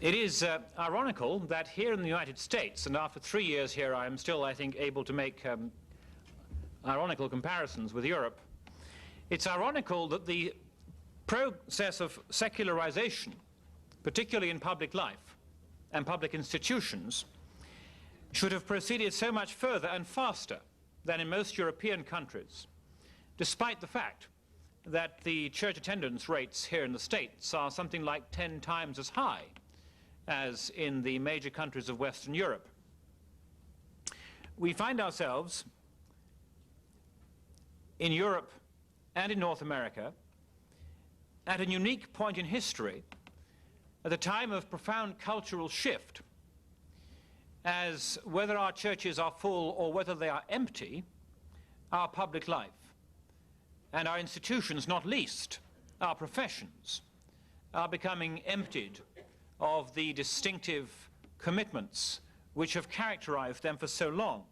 It is ironical that here in the United States, and after 3 years here, I am still, I think, able to make ironical comparisons with Europe. It's ironical that the process of secularization, particularly in public life and public institutions, should have proceeded so much further and faster than in most European countries, despite the fact that the church attendance rates here in the States are something like 10 times as high as in the major countries of Western Europe. We find ourselves in Europe and in North America at a unique point in history, at a time of profound cultural shift, as whether our churches are full or whether they are empty, our public life and our institutions, not least our professions, are becoming emptied of the distinctive commitments which have characterized them for so long.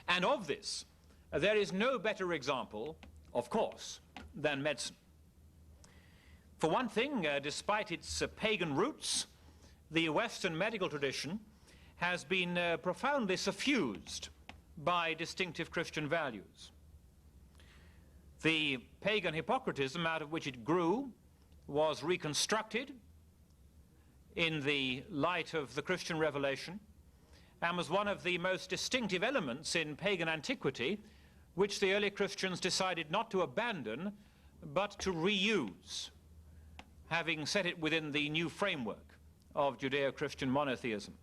And of this, there is no better example, of course, than medicine. For one thing, despite its pagan roots, the Western medical tradition has been profoundly suffused by distinctive Christian values. The pagan Hippocratism out of which it grew was reconstructed in the light of the Christian revelation and was one of the most distinctive elements in pagan antiquity which the early Christians decided not to abandon but to reuse, having set it within the new framework of Judeo-Christian monotheism.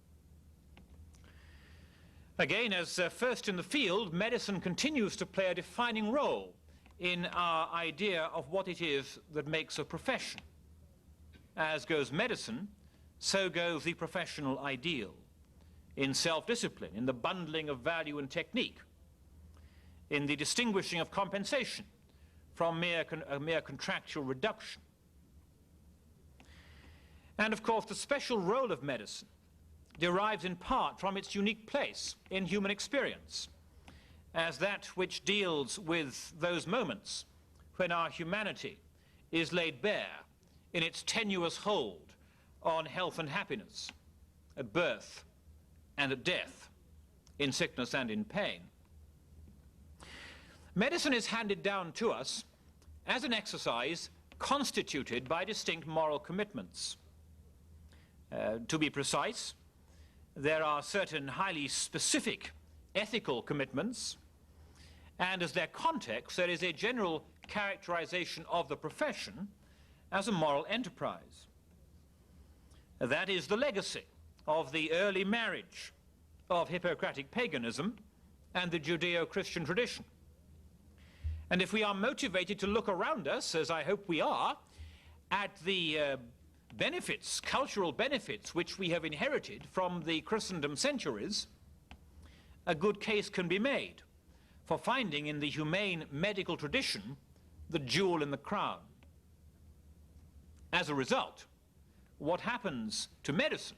Again, as first in the field, medicine continues to play a defining role in our idea of what it is that makes a profession. As goes medicine, so goes the professional ideal, in self-discipline, in the bundling of value and technique, in the distinguishing of compensation from mere contractual reduction. And of course, the special role of medicine derives in part from its unique place in human experience, as that which deals with those moments when our humanity is laid bare in its tenuous hold on health and happiness, at birth and at death, in sickness and in pain. Medicine is handed down to us as an exercise constituted by distinct moral commitments. To be precise, there are certain highly specific ethical commitments, and as their context, there is a general characterization of the profession as a moral enterprise. That is the legacy of the early marriage of Hippocratic paganism and the Judeo-Christian tradition. And if we are motivated to look around us, as I hope we are, at the benefits, cultural benefits, which we have inherited from the Christendom centuries, a good case can be made for finding in the humane medical tradition the jewel in the crown. As a result, what happens to medicine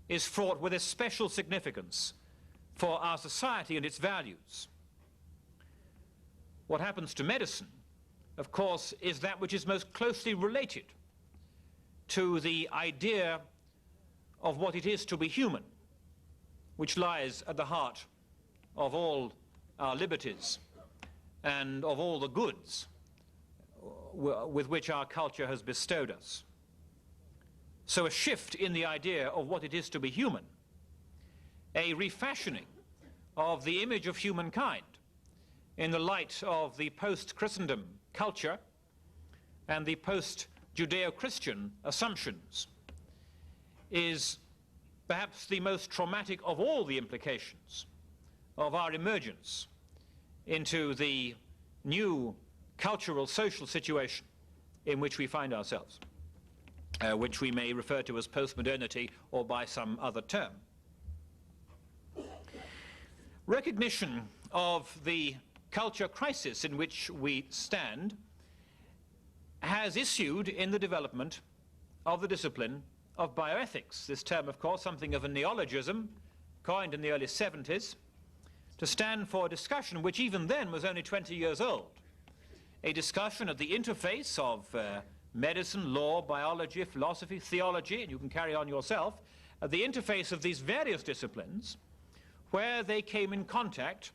is fraught with a special significance for our society and its values. What happens to medicine, of course, is that which is most closely related to the idea of what it is to be human, which lies at the heart of all our liberties and of all the goods with which our culture has bestowed us. So a shift in the idea of what it is to be human, a refashioning of the image of humankind in the light of the post-Christendom culture and the post-Judeo-Christian assumptions, is perhaps the most traumatic of all the implications of our emergence into the new cultural social situation in which we find ourselves, which we may refer to as post-modernity or by some other term. Recognition of the culture crisis in which we stand has issued in the development of the discipline of bioethics. This term, of course, something of a neologism, coined in the early 70s, to stand for a discussion which even then was only 20 years old, a discussion at the interface of medicine, law, biology, philosophy, theology, and you can carry on yourself, at the interface of these various disciplines, where they came in contact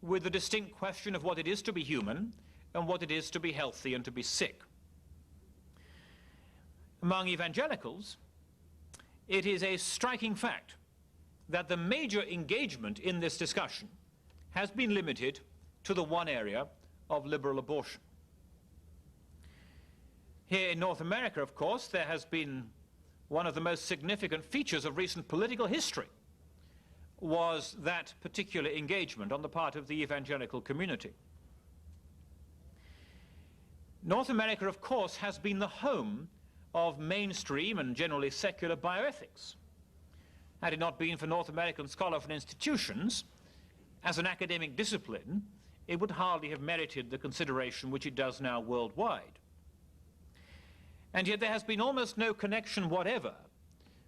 with the distinct question of what it is to be human and what it is to be healthy and to be sick. Among evangelicals, it is a striking fact that the major engagement in this discussion has been limited to the one area of liberal abortion. Here in North America, of course, there has been one of the most significant features of recent political history was that particular engagement on the part of the evangelical community. North America, of course, has been the home of mainstream and generally secular bioethics. Had it not been for North American scholars and institutions, as an academic discipline, it would hardly have merited the consideration which it does now worldwide. And yet there has been almost no connection whatever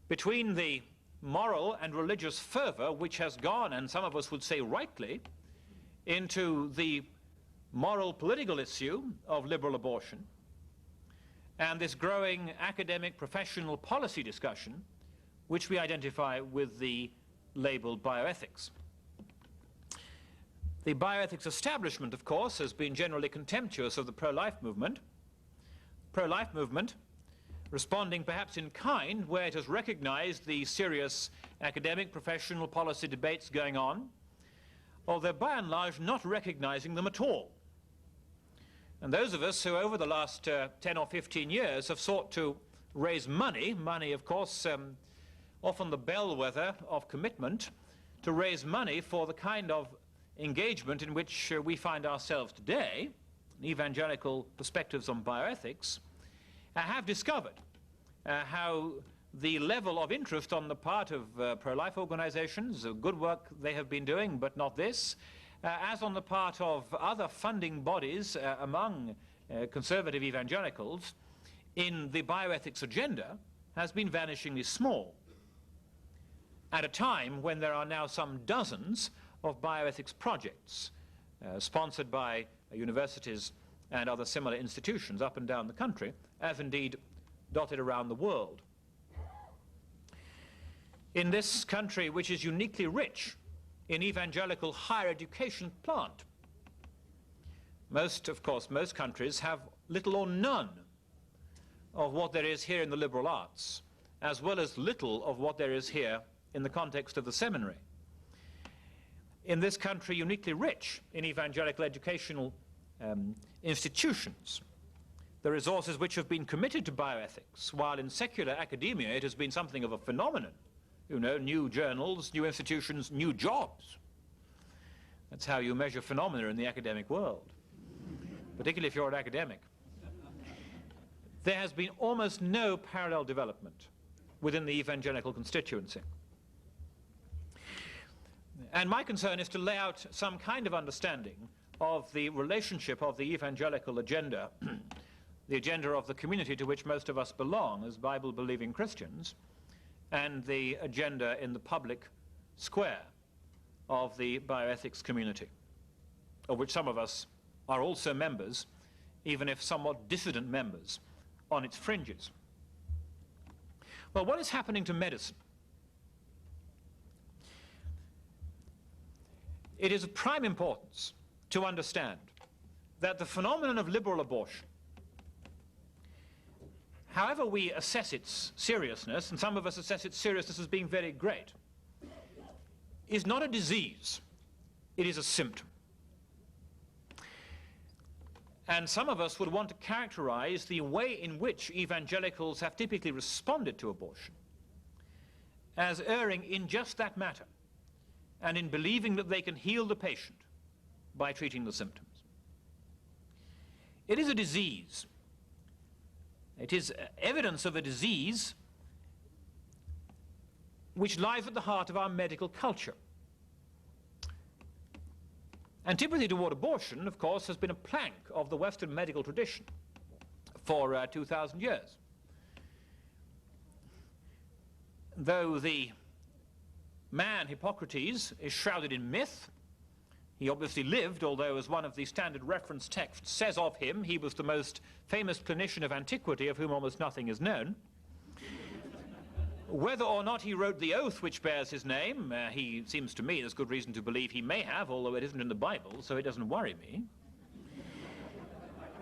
between the moral and religious fervor which has gone, and some of us would say rightly, into the moral political issue of liberal abortion and this growing academic professional policy discussion which we identify with the label bioethics. The bioethics establishment, of course, has been generally contemptuous of the pro-life movement. Pro-life movement, responding perhaps in kind where it has recognized the serious academic professional policy debates going on, although by and large not recognizing them at all. And those of us who over the last 10 or 15 years have sought to raise money, of course often the bellwether of commitment, to raise money for the kind of engagement in which we find ourselves today, evangelical perspectives on bioethics, have discovered how the level of interest on the part of pro-life organizations, good work they have been doing, but not this, as on the part of other funding bodies among conservative evangelicals in the bioethics agenda, has been vanishingly small. At a time when there are now some dozens of bioethics projects sponsored by universities and other similar institutions up and down the country, as indeed dotted around the world. In this country, which is uniquely rich in evangelical higher education plant, most countries have little or none of what there is here in the liberal arts, as well as little of what there is here in the context of the seminary. In this country, uniquely rich in evangelical educational institutions, the resources which have been committed to bioethics, while in secular academia it has been something of a phenomenon. You know, new journals, new institutions, new jobs. That's how you measure phenomena in the academic world, particularly if you're an academic. There has been almost no parallel development within the evangelical constituency. And my concern is to lay out some kind of understanding of the relationship of the evangelical agenda, the agenda of the community to which most of us belong as Bible-believing Christians, and the agenda in the public square of the bioethics community, of which some of us are also members, even if somewhat dissident members, on its fringes. Well, what is happening to medicine? It is of prime importance to understand that the phenomenon of liberal abortion, however we assess its seriousness, and some of us assess its seriousness as being very great, is not a disease, it is a symptom. And some of us would want to characterize the way in which evangelicals have typically responded to abortion as erring in just that matter, and in believing that they can heal the patient by treating the symptoms. It is a disease. It is evidence of a disease which lies at the heart of our medical culture. Antipathy toward abortion, of course, has been a plank of the Western medical tradition for 2,000 years. Though the man, Hippocrates, is shrouded in myth, He obviously lived, although as one of the standard reference texts says of him, he was the most famous clinician of antiquity of whom almost nothing is known. Whether or not he wrote the oath which bears his name, he seems to me there's good reason to believe he may have, although it isn't in the Bible, so it doesn't worry me.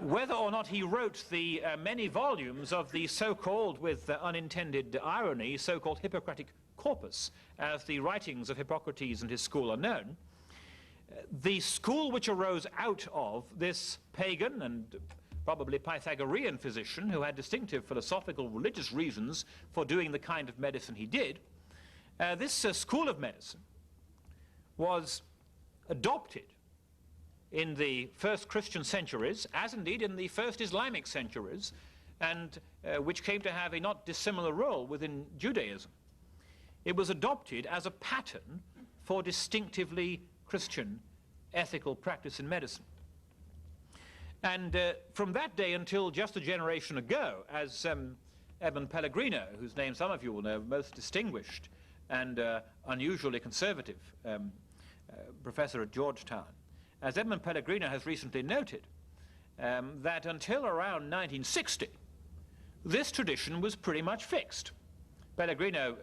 Whether or not he wrote the many volumes of the so-called, with unintended irony, so-called Hippocratic corpus, as the writings of Hippocrates and his school are known, the school which arose out of this pagan and probably Pythagorean physician who had distinctive philosophical religious reasons for doing the kind of medicine he did, this school of medicine was adopted in the first Christian centuries, as indeed in the first Islamic centuries, and which came to have a not dissimilar role within Judaism. It was adopted as a pattern for distinctively Christian ethical practice in medicine. And from that day until just a generation ago, as Edmund Pellegrino, whose name some of you will know, most distinguished and unusually conservative professor at Georgetown, as Edmund Pellegrino has recently noted, that until around 1960, this tradition was pretty much fixed. Pellegrino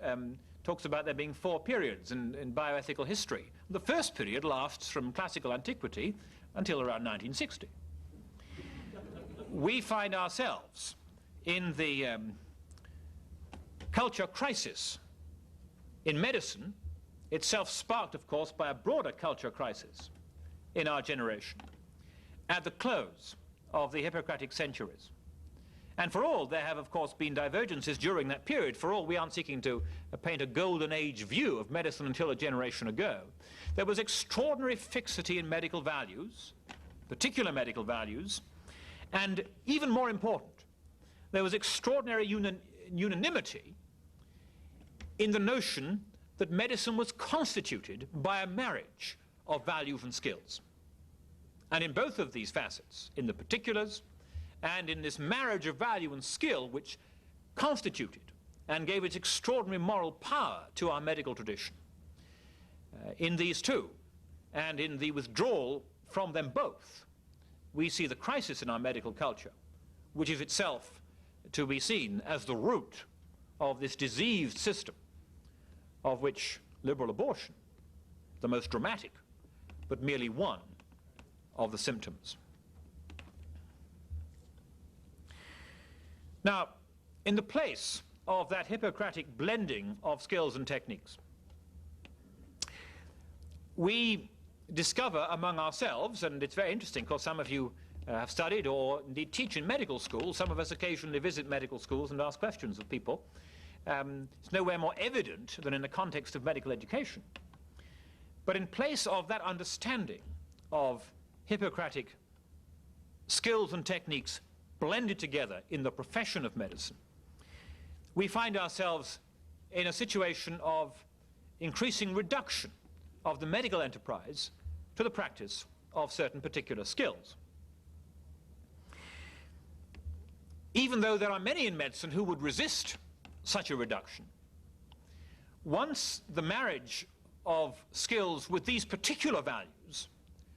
talks about there being 4 periods in bioethical history. The first period lasts from classical antiquity until around 1960. We find ourselves in the culture crisis in medicine, itself sparked, of course, by a broader culture crisis in our generation, at the close of the Hippocratic centuries. And for all, there have, of course, been divergences during that period. For all, we aren't seeking to paint a golden age view of medicine until a generation ago. There was extraordinary fixity in medical values, particular medical values, and even more important, there was extraordinary unanimity in the notion that medicine was constituted by a marriage of values and skills. And in both of these facets, in the particulars and in this marriage of value and skill which constituted and gave its extraordinary moral power to our medical tradition, in these two, and in the withdrawal from them both, we see the crisis in our medical culture, which is itself to be seen as the root of this diseased system, of which liberal abortion, the most dramatic, but merely one of the symptoms. Now, in the place of that Hippocratic blending of skills and techniques, we discover among ourselves, and it's very interesting because some of you have studied or indeed teach in medical schools. Some of us occasionally visit medical schools and ask questions of people. It's nowhere more evident than in the context of medical education. But in place of that understanding of Hippocratic skills and techniques blended together in the profession of medicine, we find ourselves in a situation of increasing reduction of the medical enterprise to the practice of certain particular skills. Even though there are many in medicine who would resist such a reduction, once the marriage of skills with these particular values,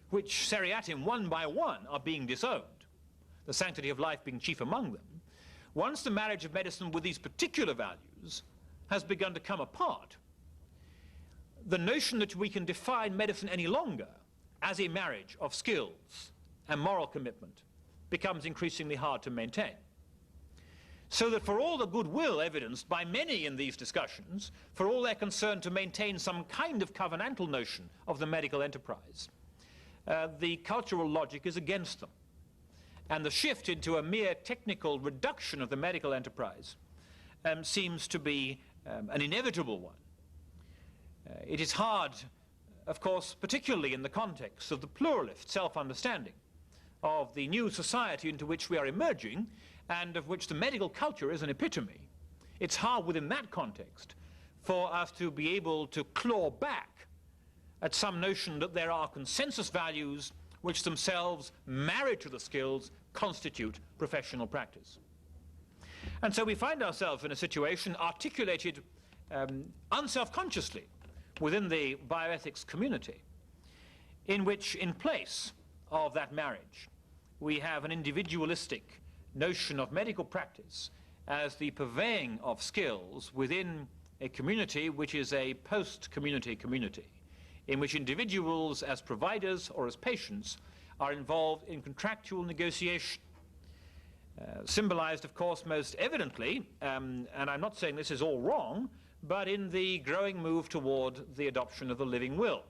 which seriatim one by one are being disowned, the sanctity of life being chief among them, once the marriage of medicine with these particular values has begun to come apart, the notion that we can define medicine any longer as a marriage of skills and moral commitment becomes increasingly hard to maintain. So that for all the goodwill evidenced by many in these discussions, for all their concern to maintain some kind of covenantal notion of the medical enterprise, the cultural logic is against them. And the shift into a mere technical reduction of the medical enterprise seems to be an inevitable one. It is hard, of course, particularly in the context of the pluralist self-understanding of the new society into which we are emerging and of which the medical culture is an epitome. It's hard within that context for us to be able to claw back at some notion that there are consensus values which themselves, married to the skills, constitute professional practice. And so we find ourselves in a situation articulated unselfconsciously within the bioethics community in which, in place of that marriage, we have an individualistic notion of medical practice as the purveying of skills within a community which is a post-community community, in which individuals as providers or as patients are involved in contractual negotiation. Symbolized, of course, most evidently, and I'm not saying this is all wrong, but in the growing move toward the adoption of the living will,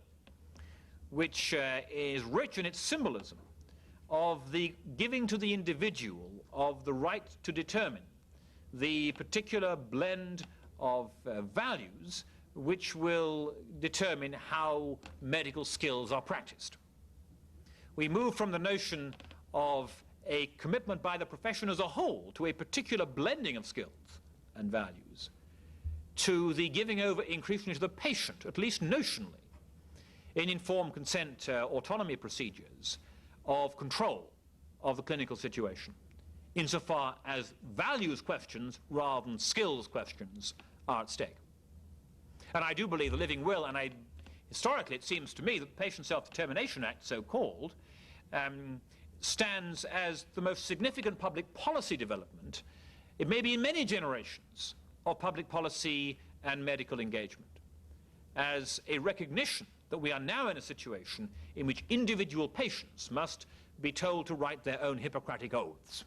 which is rich in its symbolism of the giving to the individual of the right to determine the particular blend of values which will determine how medical skills are practiced. We move from the notion of a commitment by the profession as a whole to a particular blending of skills and values to the giving over increasingly to the patient, at least notionally, in informed consent autonomy procedures of control of the clinical situation, insofar as values questions rather than skills questions are at stake. And I do believe the living will, and historically it seems to me that the Patient Self-Determination Act, so-called, stands as the most significant public policy development, it may be in many generations, of public policy and medical engagement, as a recognition that we are now in a situation in which individual patients must be told to write their own Hippocratic oaths,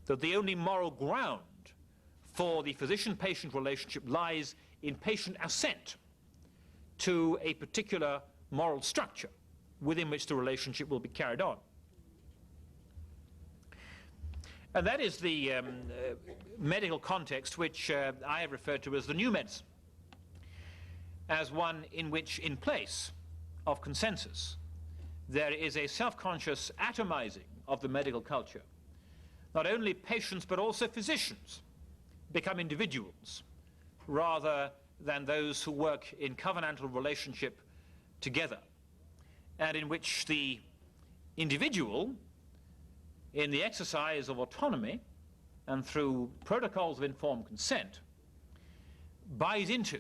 that the only moral ground for the physician-patient relationship lies in patient assent to a particular moral structure within which the relationship will be carried on. And that is the medical context which I have referred to as the new medicine, as one in which, in place of consensus, there is a self-conscious atomizing of the medical culture. Not only patients but also physicians become individuals rather than those who work in covenantal relationship together, and in which the individual, in the exercise of autonomy and through protocols of informed consent, buys into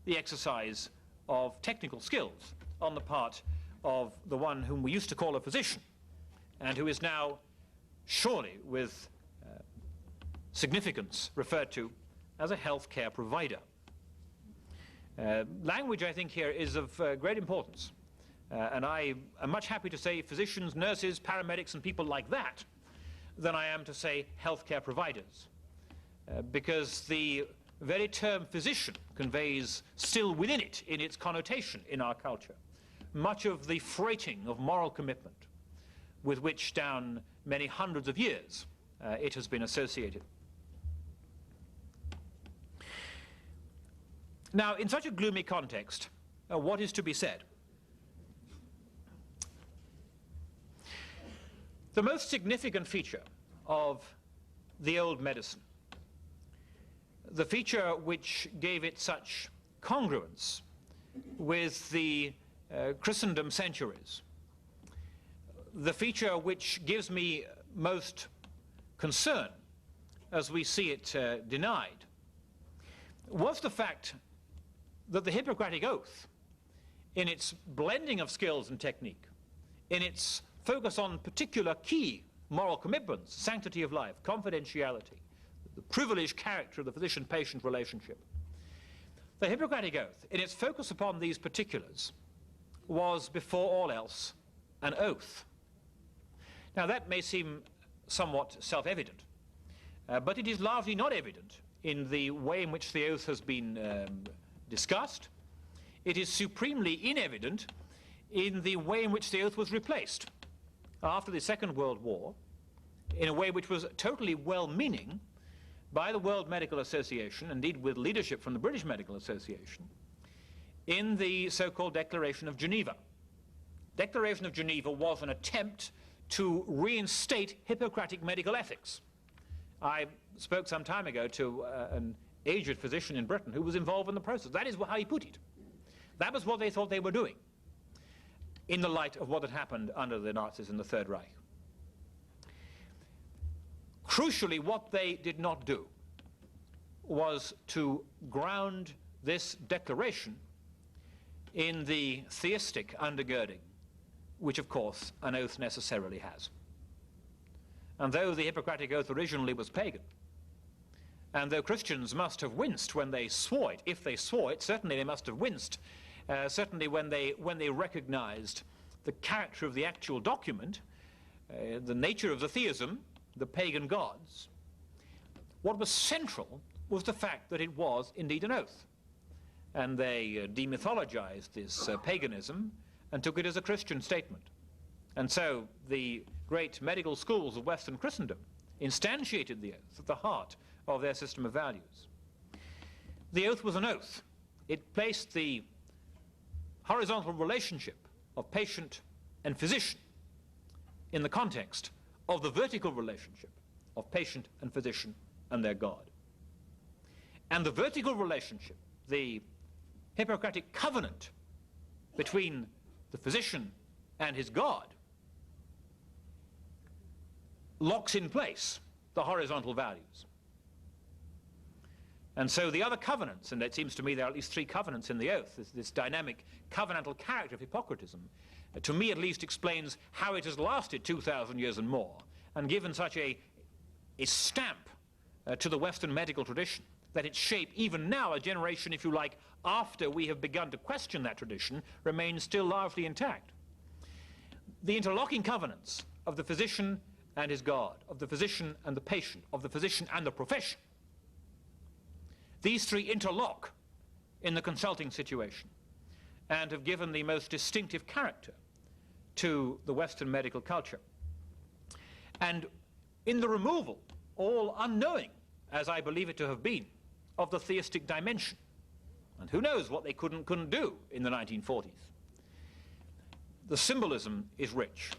the exercise of technical skills on the part of the one whom we used to call a physician, and who is now surely with significance referred to as a healthcare provider. Language, I think, here is of great importance, and I am much happy to say physicians, nurses, paramedics and people like that than I am to say healthcare providers, because the very term physician conveys still within it, in its connotation in our culture, much of the freighting of moral commitment with which down many hundreds of years it has been associated. Now, in such a gloomy context, what is to be said? The most significant feature of the old medicine, the feature which gave it such congruence with the Christendom centuries, the feature which gives me most concern as we see it denied, was the fact that the Hippocratic Oath, in its blending of skills and technique, in its focus on particular key moral commitments, sanctity of life, confidentiality, the privileged character of the physician-patient relationship, the Hippocratic Oath, in its focus upon these particulars, was before all else an oath. Now that may seem somewhat self-evident, but it is largely not evident in the way in which the oath has been discussed. It is supremely inevident in the way in which the oath was replaced after the Second World War, in a way which was totally well-meaning by the World Medical Association, indeed with leadership from the British Medical Association, in the so-called Declaration of Geneva. Declaration of Geneva was an attempt to reinstate Hippocratic medical ethics. I spoke some time ago to an aged physician in Britain who was involved in the process. That is how he put it. That was what they thought they were doing in the light of what had happened under the Nazis in the Third Reich. Crucially, what they did not do was to ground this declaration in the theistic undergirding which of course an oath necessarily has. And though the Hippocratic Oath originally was pagan, and though Christians must have winced when they swore it, if they swore it, certainly they must have winced, certainly when they recognized the character of the actual document, the nature of the theism, the pagan gods, what was central was the fact that it was indeed an oath. And they demythologized this paganism and took it as a Christian statement. And so the great medical schools of Western Christendom instantiated the oath at the heart of their system of values. The oath was an oath. It placed the horizontal relationship of patient and physician in the context of the vertical relationship of patient and physician and their God. And the vertical relationship, the Hippocratic covenant between the physician and his God, locks in place the horizontal values. And so the other covenants, and it seems to me there are at least 3 covenants in the oath, this dynamic covenantal character of Hippocratism, to me at least explains how it has lasted 2,000 years and more, and given such a stamp to the Western medical tradition, that its shape, even now, a generation, if you like, after we have begun to question that tradition, remains still largely intact. The interlocking covenants of the physician and his God, of the physician and the patient, of the physician and the profession, these 3 interlock in the consulting situation and have given the most distinctive character to the Western medical culture. And in the removal, all unknowing, as I believe it to have been, of the theistic dimension, and who knows what they couldn't do in the 1940s, the symbolism is rich.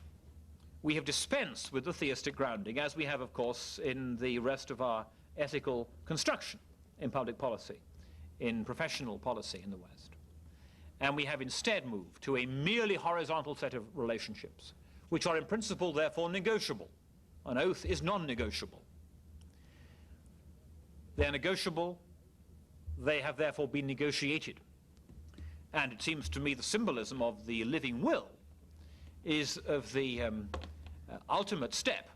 We have dispensed with the theistic grounding, as we have, of course, in the rest of our ethical construction in public policy, in professional policy in the West. And we have instead moved to a merely horizontal set of relationships, which are in principle, therefore, negotiable. An oath is non-negotiable. They're negotiable, they have therefore been negotiated. And it seems to me the symbolism of the living will is of the ultimate step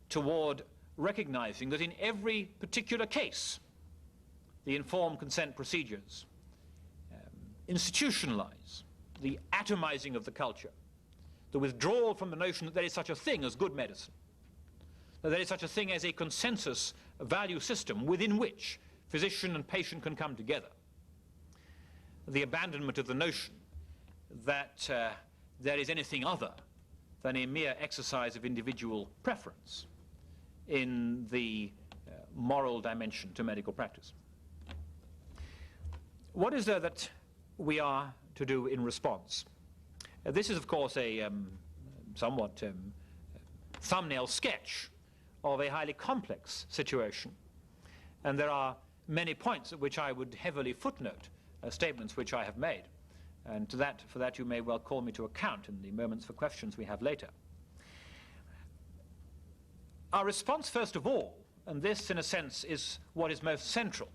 toward recognizing that in every particular case, the informed consent procedures institutionalize the atomizing of the culture, the withdrawal from the notion that there is such a thing as good medicine, that there is such a thing as a consensus value system within which physician and patient can come together, the abandonment of the notion that there is anything other than a mere exercise of individual preference in the moral dimension to medical practice. What is there that we are to do in response? This is, of course, a somewhat thumbnail sketch of a highly complex situation. And there are many points at which I would heavily footnote statements which I have made. And for that you may well call me to account in the moments for questions we have later. Our response, first of all, and this in a sense is what is most central,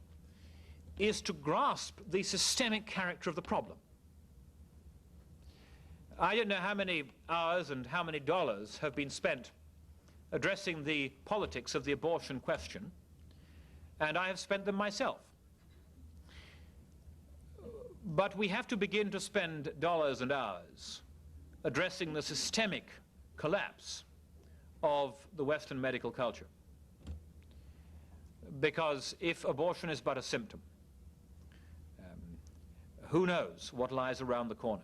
is to grasp the systemic character of the problem. I don't know how many hours and how many dollars have been spent addressing the politics of the abortion question, and I have spent them myself. But we have to begin to spend dollars and hours addressing the systemic collapse of the Western medical culture. Because if abortion is but a symptom, who knows what lies around the corner?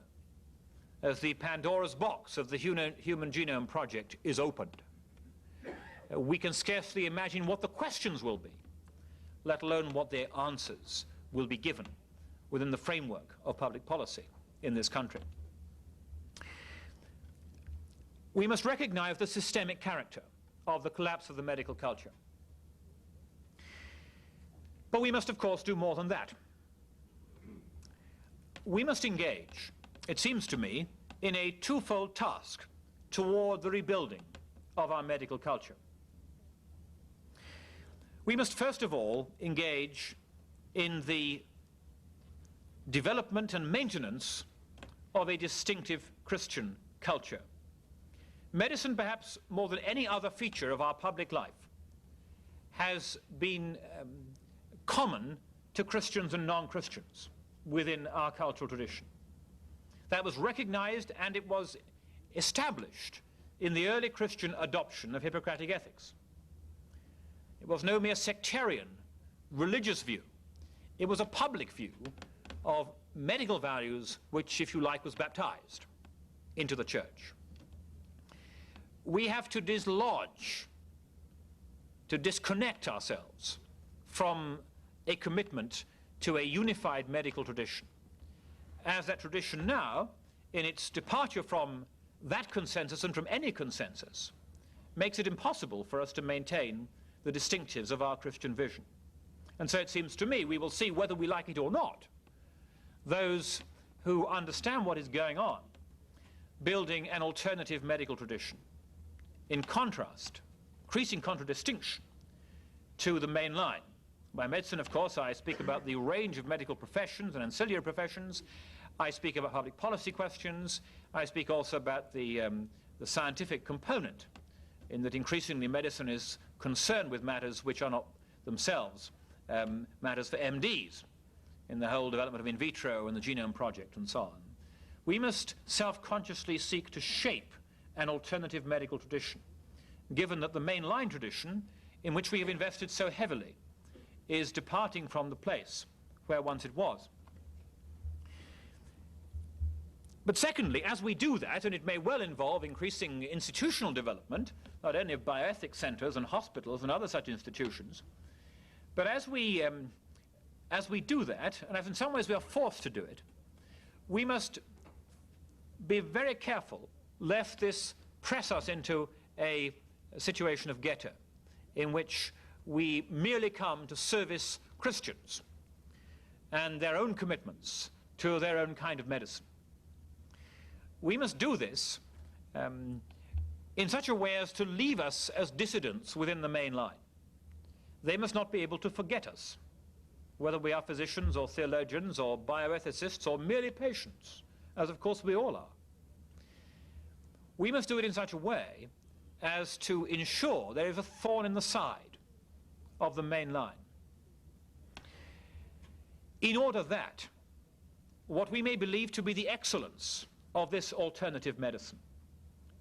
As the Pandora's box of the Human Genome Project is opened, we can scarcely imagine what the questions will be, let alone what their answers will be given within the framework of public policy in this country. We must recognize the systemic character of the collapse of the medical culture. But we must, of course, do more than that. We must engage, it seems to me, in a twofold task toward the rebuilding of our medical culture. We must first of all engage in the development and maintenance of a distinctive Christian culture. Medicine, perhaps more than any other feature of our public life, has been common to Christians and non-Christians within our cultural tradition. That was recognized and it was established in the early Christian adoption of Hippocratic ethics. It was no mere sectarian, religious view. It was a public view of medical values which, if you like, was baptized into the church. We have to dislodge, to disconnect ourselves from a commitment to a unified medical tradition, as that tradition now, in its departure from that consensus and from any consensus, makes it impossible for us to maintain the distinctives of our Christian vision. And so it seems to me we will see, whether we like it or not, those who understand what is going on building an alternative medical tradition in contrast, increasing contradistinction to the main line. By medicine, of course, I speak about the range of medical professions and ancillary professions. I speak about public policy questions. I speak also about the scientific component, in that increasingly medicine is concerned with matters which are not themselves matters for MDs, in the whole development of in vitro and the genome project and so on. We must self-consciously seek to shape an alternative medical tradition, given that the mainline tradition, in which we have invested so heavily, is departing from the place where once it was. But secondly, as we do that, and it may well involve increasing institutional development, not only of bioethics centers and hospitals and other such institutions, but as we do that, and as in some ways we are forced to do it, we must be very careful lest this press us into a situation of ghetto, in which we merely come to service Christians and their own commitments to their own kind of medicine. We must do this in such a way as to leave us as dissidents within the main line. They must not be able to forget us, whether we are physicians or theologians or bioethicists or merely patients, as of course we all are. We must do it in such a way as to ensure there is a thorn in the side of the main line, in order that what we may believe to be the excellence of this alternative medicine,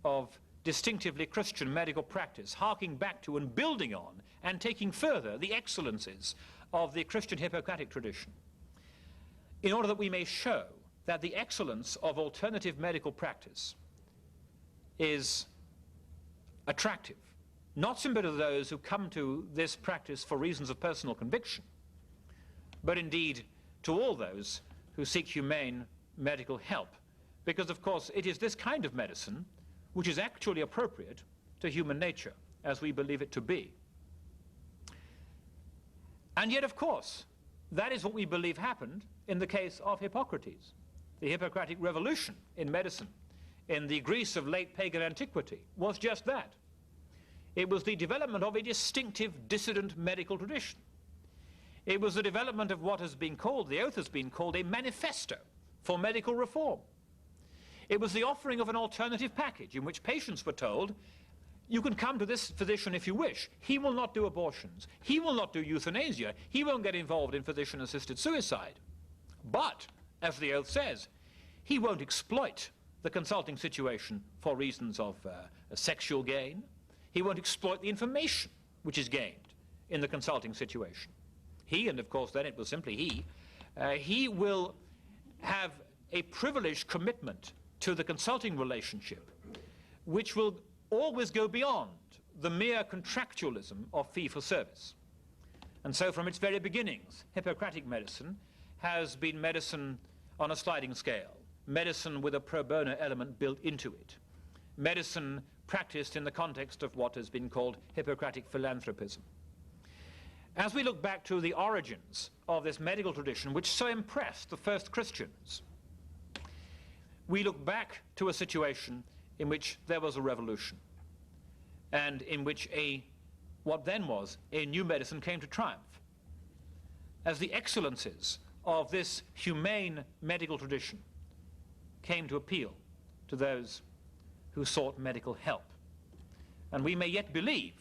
of distinctively Christian medical practice, harking back to and building on and taking further the excellences of the Christian Hippocratic tradition, in order that we may show that the excellence of alternative medical practice is attractive, not simply to those who come to this practice for reasons of personal conviction, but indeed to all those who seek humane medical help, because of course it is this kind of medicine which is actually appropriate to human nature as we believe it to be. And yet, of course, that is what we believe happened in the case of Hippocrates. The Hippocratic revolution in medicine in the Greece of late pagan antiquity was just that. It was the development of a distinctive dissident medical tradition. It was the development of what has been called, the oath has been called, a manifesto for medical reform. It was the offering of an alternative package in which patients were told, you can come to this physician if you wish. He will not do abortions. He will not do euthanasia. He won't get involved in physician-assisted suicide. But, as the oath says, he won't exploit the consulting situation for reasons of sexual gain. He won't exploit the information which is gained in the consulting situation. He, and of course then it was simply he will have a privileged commitment to the consulting relationship, which will always go beyond the mere contractualism of fee-for-service. And so from its very beginnings, Hippocratic medicine has been medicine on a sliding scale, medicine with a pro bono element built into it, medicine practiced in the context of what has been called Hippocratic philanthropism. As we look back to the origins of this medical tradition which so impressed the first Christians, we look back to a situation in which there was a revolution and in which what then was a new medicine came to triumph. As the excellences of this humane medical tradition came to appeal to those who sought medical help. And we may yet believe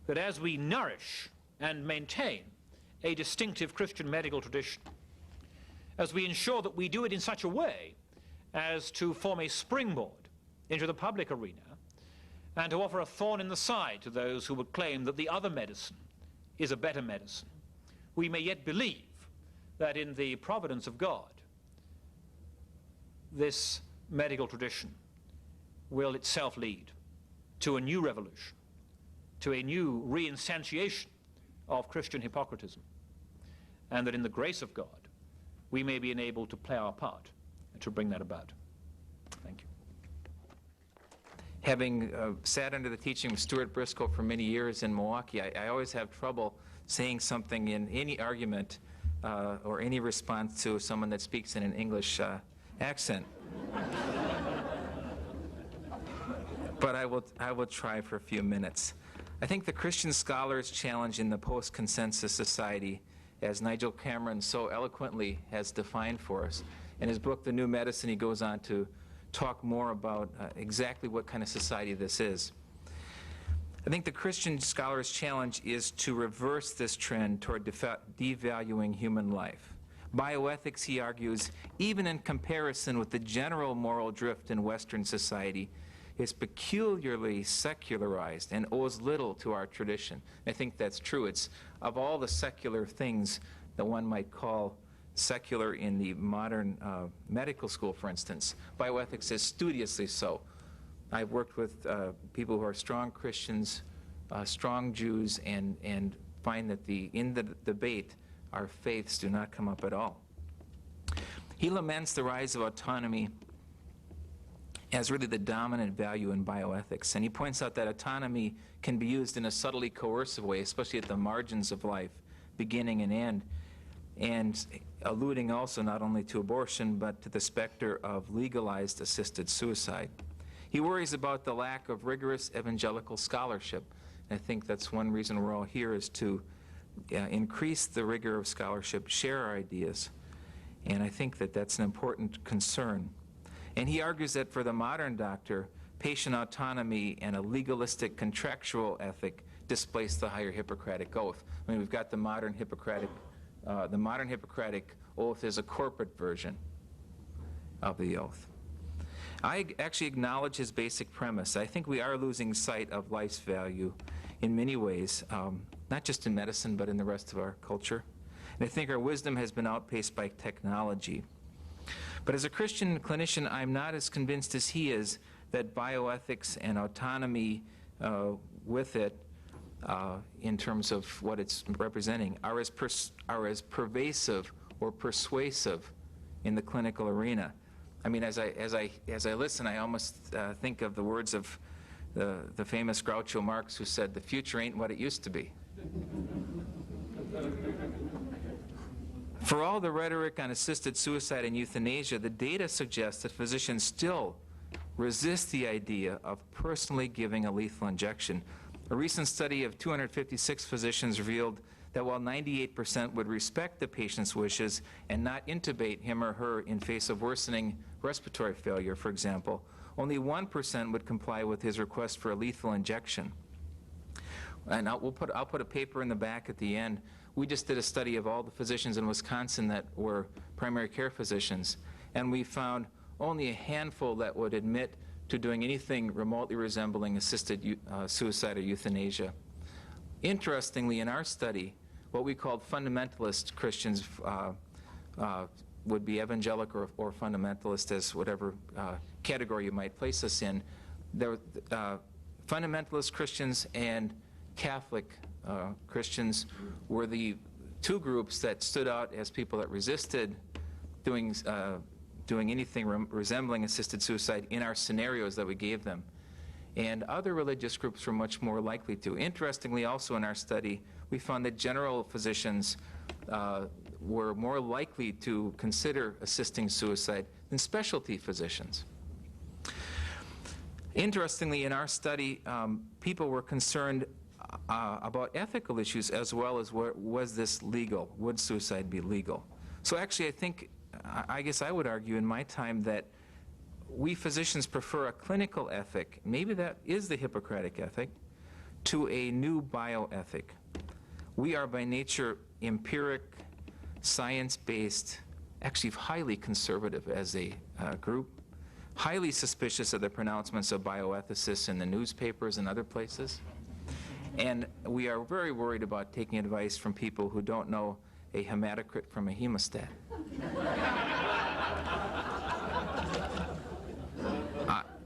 that as we nourish and maintain a distinctive Christian medical tradition, as we ensure that we do it in such a way as to form a springboard into the public arena and to offer a thorn in the side to those who would claim that the other medicine is a better medicine, we may yet believe that in the providence of God, this medical tradition will itself lead to a new revolution, to a new reinstantiation of Christian Hippocratism, and that in the grace of God, we may be enabled to play our part to bring that about. Thank you. Having sat under the teaching of Stuart Briscoe for many years in Milwaukee, I always have trouble saying something in any argument or any response to someone that speaks in an English accent. But I will try for a few minutes. I think the Christian scholar's challenge in the post-consensus society, as Nigel Cameron so eloquently has defined for us, in his book, The New Medicine, he goes on to talk more about exactly what kind of society this is. I think the Christian scholar's challenge is to reverse this trend toward devaluing human life. Bioethics, he argues, even in comparison with the general moral drift in Western society, is peculiarly secularized and owes little to our tradition. I think that's true. It's of all the secular things that one might call secular in the modern medical school, for instance, bioethics is studiously so. I've worked with people who are strong Christians, strong Jews, and find that in the debate, our faiths do not come up at all. He laments the rise of autonomy as really the dominant value in bioethics. And he points out that autonomy can be used in a subtly coercive way, especially at the margins of life, beginning and end, and alluding also not only to abortion, but to the specter of legalized assisted suicide. He worries about the lack of rigorous evangelical scholarship. And I think that's one reason we're all here, is to increase the rigor of scholarship, share our ideas. And I think that that's an important concern. And he argues that for the modern doctor, patient autonomy and a legalistic contractual ethic displace the higher Hippocratic oath. I mean, we've got the modern Hippocratic oath is a corporate version of the oath. I actually acknowledge his basic premise. I think we are losing sight of life's value in many ways, not just in medicine, but in the rest of our culture. And I think our wisdom has been outpaced by technology. But as a Christian clinician, I'm not as convinced as he is that bioethics and autonomy with it, in terms of what it's representing, are as pervasive or persuasive in the clinical arena. I mean, as I listen, I almost think of the words of the famous Groucho Marx, who said, "The future ain't what it used to be." For all the rhetoric on assisted suicide and euthanasia, the data suggests that physicians still resist the idea of personally giving a lethal injection. A recent study of 256 physicians revealed that while 98% would respect the patient's wishes and not intubate him or her in face of worsening respiratory failure, for example, only 1% would comply with his request for a lethal injection. And I'll put a paper in the back at the end. We just did a study of all the physicians in Wisconsin that were primary care physicians, and we found only a handful that would admit to doing anything remotely resembling assisted suicide or euthanasia. Interestingly, in our study, what we called fundamentalist Christians would be evangelical or fundamentalist, as whatever category you might place us in. There, fundamentalist Christians and Catholic Christians were the two groups that stood out as people that resisted doing anything resembling assisted suicide in our scenarios that we gave them. And other religious groups were much more likely to. Interestingly, also in our study, we found that general physicians were more likely to consider assisting suicide than specialty physicians. Interestingly, in our study, people were concerned about ethical issues as well as was this legal? Would suicide be legal? So actually, I guess I would argue in my time that we physicians prefer a clinical ethic, maybe that is the Hippocratic ethic, to a new bioethic. We are by nature empiric, science-based, actually highly conservative as a group, highly suspicious of the pronouncements of bioethicists in the newspapers and other places. And we are very worried about taking advice from people who don't know a hematocrit from a hemostat.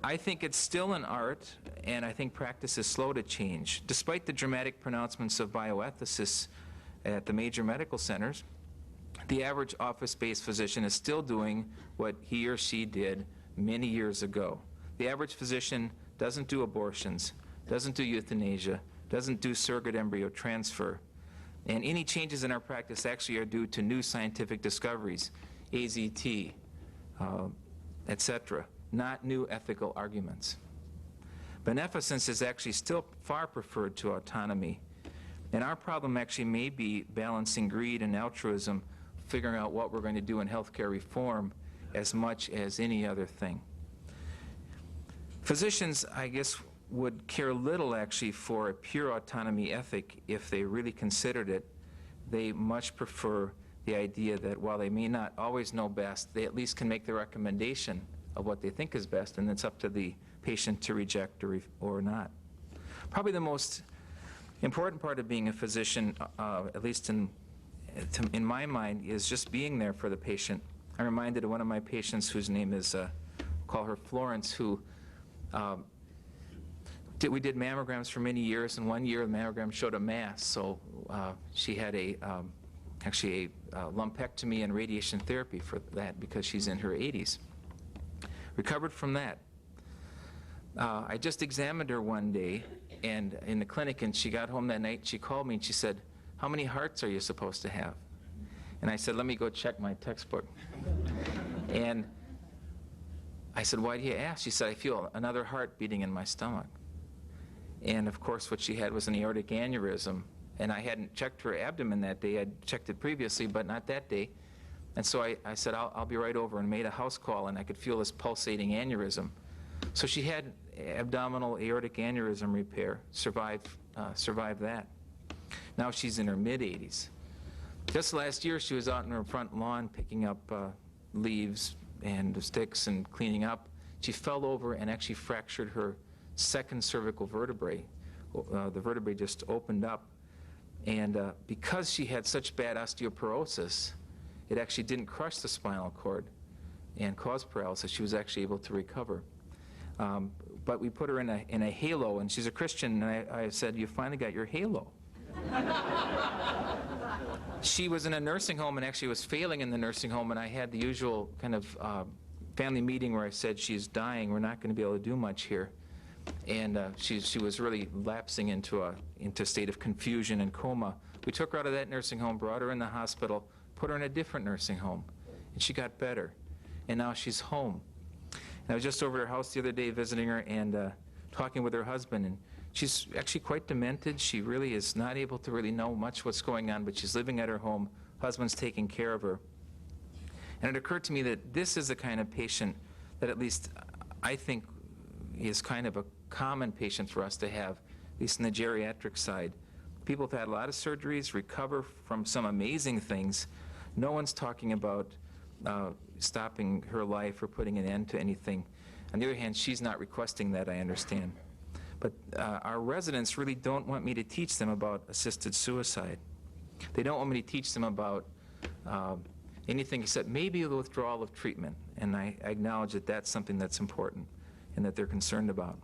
I think it's still an art, and I think practice is slow to change. Despite the dramatic pronouncements of bioethicists at the major medical centers, the average office-based physician is still doing what he or she did many years ago. The average physician doesn't do abortions, doesn't do euthanasia, doesn't do surrogate embryo transfer. And any changes in our practice actually are due to new scientific discoveries, AZT, etc., not new ethical arguments. Beneficence is actually still far preferred to autonomy. And our problem actually may be balancing greed and altruism, figuring out what we're going to do in healthcare reform as much as any other thing. Physicians, I guess, would care little actually for a pure autonomy ethic if they really considered it. They much prefer the idea that while they may not always know best, they at least can make the recommendation of what they think is best, and it's up to the patient to reject or not. Probably the most important part of being a physician, at least in my mind, is just being there for the patient. I'm reminded of one of my patients whose name is, call her Florence, who we did mammograms for many years, and one year the mammogram showed a mass, so she had actually a lumpectomy and radiation therapy for that because she's in her 80s. Recovered from that. I just examined her one day and in the clinic, and she got home that night. She called me and she said, "How many hearts are you supposed to have?" And I said, "Let me go check my textbook." And I said, "Why do you ask?" She said, "I feel another heart beating in my stomach." And of course what she had was an aortic aneurysm, and I hadn't checked her abdomen that day. I'd checked it previously, but not that day. And so I said, I'll be right over, and made a house call, and I could feel this pulsating aneurysm. So she had abdominal aortic aneurysm repair, survived that. Now she's in her mid-80s. Just last year she was out in her front lawn picking up leaves and sticks and cleaning up. She fell over and actually fractured her second cervical vertebrae. The vertebrae just opened up. And because she had such bad osteoporosis, it actually didn't crush the spinal cord and cause paralysis. She was actually able to recover. But we put her in a halo, and she's a Christian, and I said, "You finally got your halo." She was in a nursing home and actually was failing in the nursing home, and I had the usual kind of family meeting where I said, "She's dying. We're not going to be able to do much here." And she was really lapsing into a state of confusion and coma. We took her out of that nursing home, brought her in the hospital, put her in a different nursing home, and she got better. And now she's home. And I was just over at her house the other day visiting her and talking with her husband, and she's actually quite demented. She really is not able to really know much what's going on, but she's living at her home. Husband's taking care of her. And it occurred to me that this is the kind of patient that at least I think is kind of a common patient for us to have, at least in the geriatric side. People have had a lot of surgeries, recover from some amazing things. No one's talking about stopping her life or putting an end to anything. On the other hand, she's not requesting that, I understand. But our residents really don't want me to teach them about assisted suicide. They don't want me to teach them about anything except maybe the withdrawal of treatment. And I acknowledge that that's something that's important and that they're concerned about.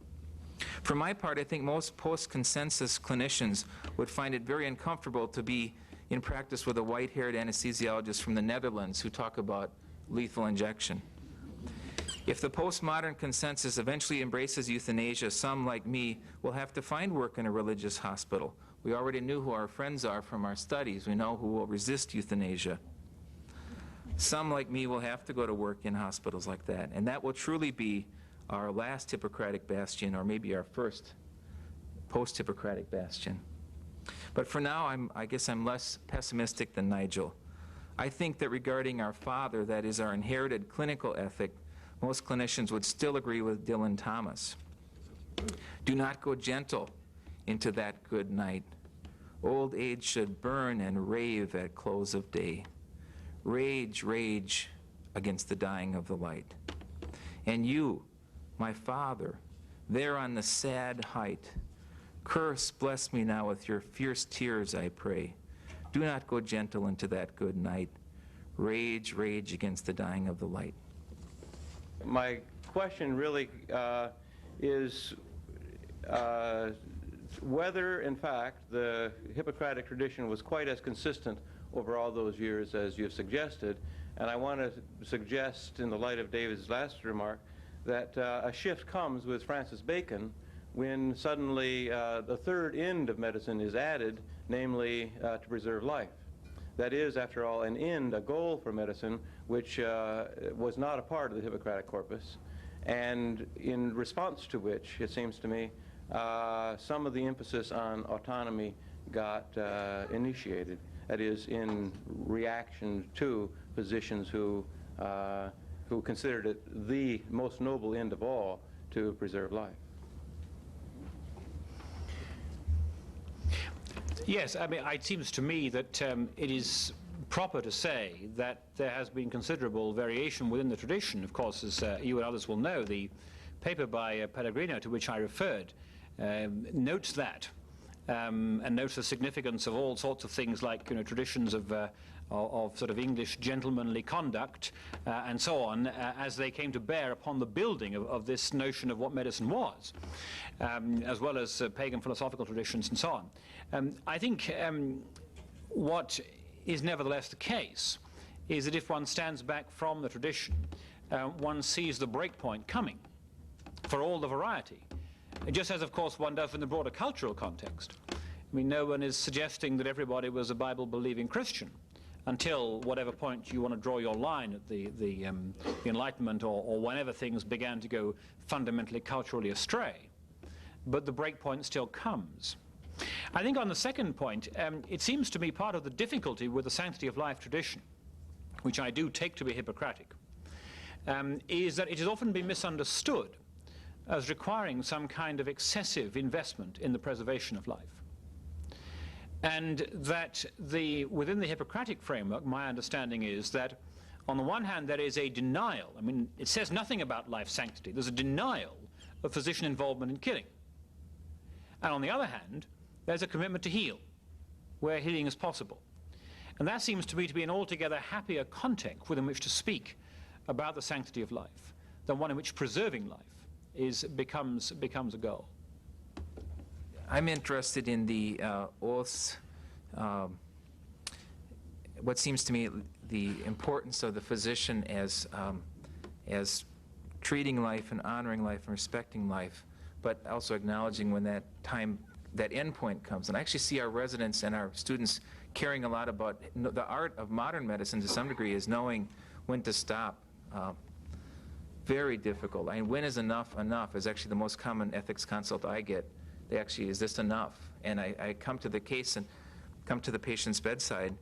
For my part, I think most post-consensus clinicians would find it very uncomfortable to be in practice with a white-haired anesthesiologist from the Netherlands who talk about lethal injection. If the postmodern consensus eventually embraces euthanasia, some, like me, will have to find work in a religious hospital. We already knew who our friends are from our studies. We know who will resist euthanasia. Some, like me, will have to go to work in hospitals like that, and that will truly be our last Hippocratic bastion, or maybe our first post-Hippocratic bastion. But for now, I guess I'm less pessimistic than Nigel. I think that regarding our father, that is our inherited clinical ethic, most clinicians would still agree with Dylan Thomas. Do not go gentle into that good night. Old age should burn and rave at close of day. Rage, rage against the dying of the light. And you, my Father, there on the sad height, curse, bless me now with your fierce tears, I pray. Do not go gentle into that good night. Rage, rage against the dying of the light. My question really is whether, in fact, the Hippocratic tradition was quite as consistent over all those years as you've suggested. And I want to suggest, in the light of David's last remark, that a shift comes with Francis Bacon when suddenly the third end of medicine is added, namely to preserve life. That is, after all, an end, a goal for medicine, which was not a part of the Hippocratic corpus, and in response to which, it seems to me, some of the emphasis on autonomy got initiated. That is, in reaction to physicians who considered it the most noble end of all to preserve life. Yes, I mean, it seems to me that it is proper to say that there has been considerable variation within the tradition. Of course, as you and others will know, the paper by Pellegrino, to which I referred, notes that, and notes the significance of all sorts of things like, you know, traditions of sort of English gentlemanly conduct and so on, as they came to bear upon the building of this notion of what medicine was, as well as pagan philosophical traditions and so on. I think what is nevertheless the case is that if one stands back from the tradition, one sees the breakpoint coming for all the variety, just as, of course, one does in the broader cultural context. I mean, no one is suggesting that everybody was a Bible-believing Christian until whatever point you want to draw your line at the Enlightenment, or whenever things began to go fundamentally culturally astray. But the breakpoint still comes. I think on the second point, it seems to me part of the difficulty with the sanctity of life tradition, which I do take to be Hippocratic, is that it has often been misunderstood as requiring some kind of excessive investment in the preservation of life. And that within the Hippocratic framework, my understanding is that on the one hand there is a denial. I mean, it says nothing about life sanctity. There's a denial of physician involvement in killing. And on the other hand, there's a commitment to heal, where healing is possible. And that seems to me to be an altogether happier context within which to speak about the sanctity of life than one in which preserving life becomes a goal. I'm interested in the oaths, what seems to me the importance of the physician as treating life and honoring life and respecting life, but also acknowledging when that end point comes. And I actually see our residents and our students caring a lot about the art of modern medicine to some degree is knowing when to stop. Very difficult. I mean, when is enough is actually the most common ethics consult I get. They actually, is this enough? And I come to the case and come to the patient's bedside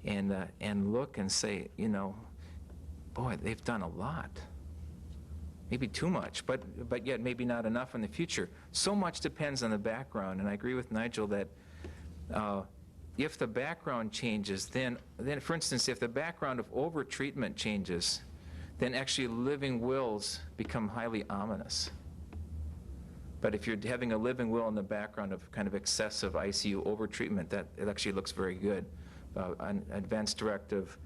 and look and say, you know, boy, they've done a lot. Maybe too much, but yet maybe not enough in the future. So much depends on the background, and I agree with Nigel that if the background changes, then for instance, if the background of over-treatment changes, then actually living wills become highly ominous. But if you're having a living will in the background of kind of excessive ICU over-treatment, that it actually looks very good. An advance directive,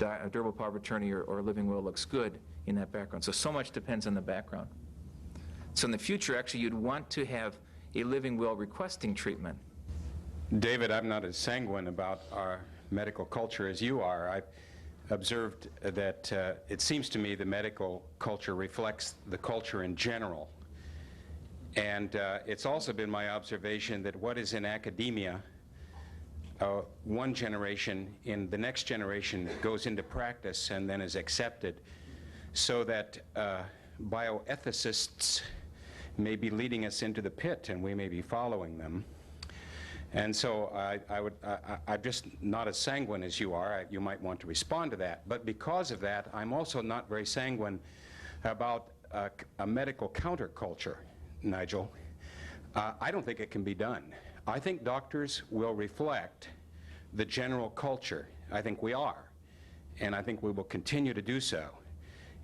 a durable power of attorney, or living will looks good in that background. So much depends on the background. So in the future, actually, you'd want to have a living will requesting treatment. David, I'm not as sanguine about our medical culture as you are. I've observed that it seems to me the medical culture reflects the culture in general. And it's also been my observation that what is in academia, one generation, in the next generation, goes into practice and then is accepted, so that bioethicists may be leading us into the pit and we may be following them. And so I'm just not as sanguine as you are. You might want to respond to that. But because of that, I'm also not very sanguine about a medical counterculture, Nigel, I don't think it can be done. I think doctors will reflect the general culture. I think we are. And I think we will continue to do so.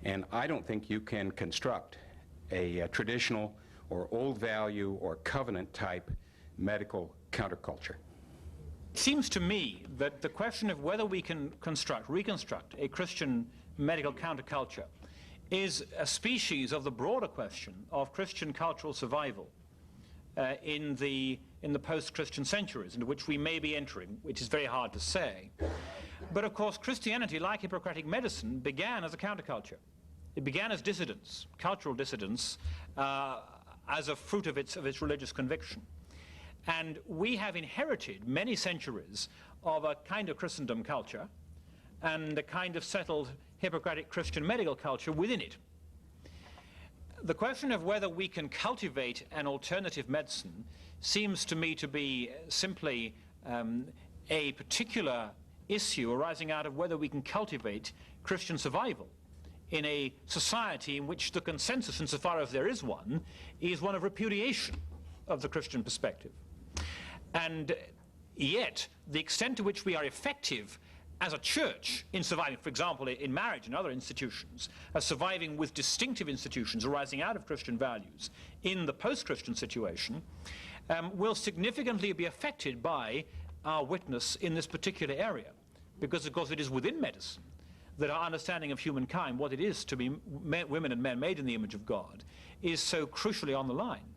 And I don't think you can construct a traditional or old value or covenant type medical counterculture. It seems to me that the question of whether we can reconstruct a Christian medical counterculture is a species of the broader question of Christian cultural survival in the post-Christian centuries into which we may be entering, which is very hard to say. But of course, Christianity, like Hippocratic medicine, began as a counterculture. It began as dissidence, cultural dissidence, as a fruit of its religious conviction. And we have inherited many centuries of a kind of Christendom culture and a kind of settled Hippocratic Christian medical culture within it. The question of whether we can cultivate an alternative medicine seems to me to be simply a particular issue arising out of whether we can cultivate Christian survival in a society in which the consensus, insofar as there is one of repudiation of the Christian perspective. And yet, the extent to which we are effective as a church in surviving, for example, in marriage and other institutions, as surviving with distinctive institutions arising out of Christian values in the post-Christian situation, will significantly be affected by our witness in this particular area. Because, of course, it is within medicine that our understanding of humankind, what it is to be women and men made in the image of God, is so crucially on the line.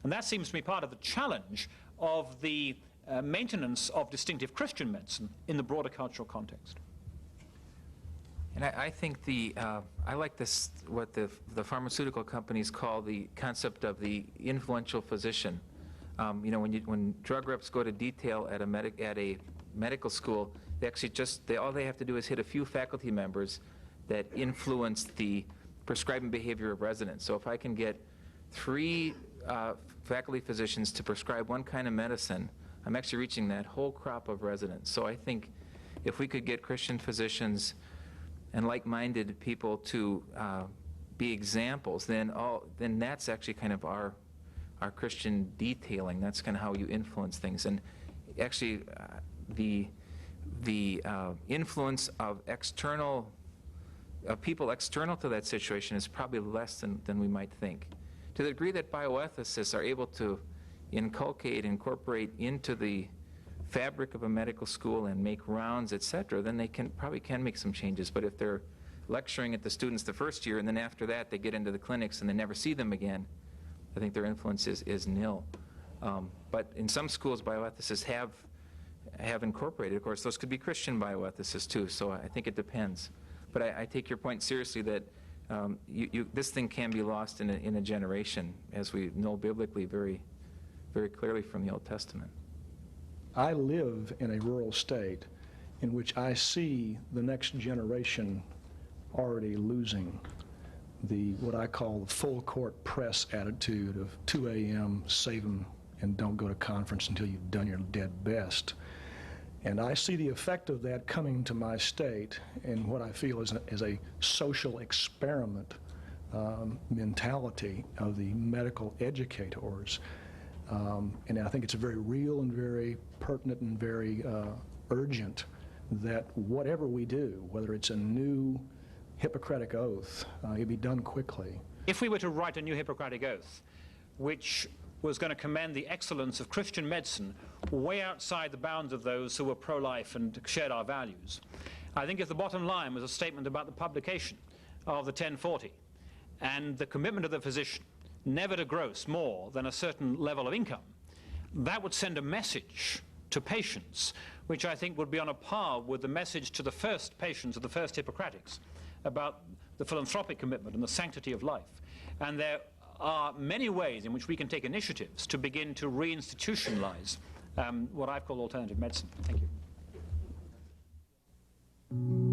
And that seems to me part of the challenge of the maintenance of distinctive Christian medicine in the broader cultural context. And I think I like this, what the pharmaceutical companies call the concept of the influential physician. You know, when drug reps go to detail at a medical school, they actually all they have to do is hit a few faculty members that influence the prescribing behavior of residents. So if I can get 3 faculty physicians to prescribe one kind of medicine, I'm actually reaching that whole crop of residents. So I think if we could get Christian physicians and like-minded people to be examples, then that's actually kind of our Christian detailing. That's kind of how you influence things. And actually, the influence of people external to that situation is probably less than we might think. To the degree that bioethicists are able to incorporate into the fabric of a medical school and make rounds, etc., then they probably can make some changes. But if they're lecturing at the students the first year and then after that they get into the clinics and they never see them again, I think their influence is nil. But in some schools, bioethicists have incorporated. Of course, those could be Christian bioethicists too, so I think it depends. But I take your point seriously that this thing can be lost in a generation, as we know biblically very, very clearly from the Old Testament. I live in a rural state in which I see the next generation already losing what I call the full court press attitude of 2 a.m., save them and don't go to conference until you've done your dead best. And I see the effect of that coming to my state in what I feel is a social experiment mentality of the medical educators. And I think it's very real and very pertinent and very urgent that whatever we do, whether it's a new Hippocratic oath, it be done quickly. If we were to write a new Hippocratic oath, which was going to commend the excellence of Christian medicine way outside the bounds of those who were pro-life and shared our values, I think if the bottom line was a statement about the publication of the 1040 and the commitment of the physician never to gross more than a certain level of income, that would send a message to patients which I think would be on a par with the message to the first patients of the first Hippocratics about the philanthropic commitment and the sanctity of life. And there are many ways in which we can take initiatives to begin to reinstitutionalize what I've called alternative medicine. Thank you.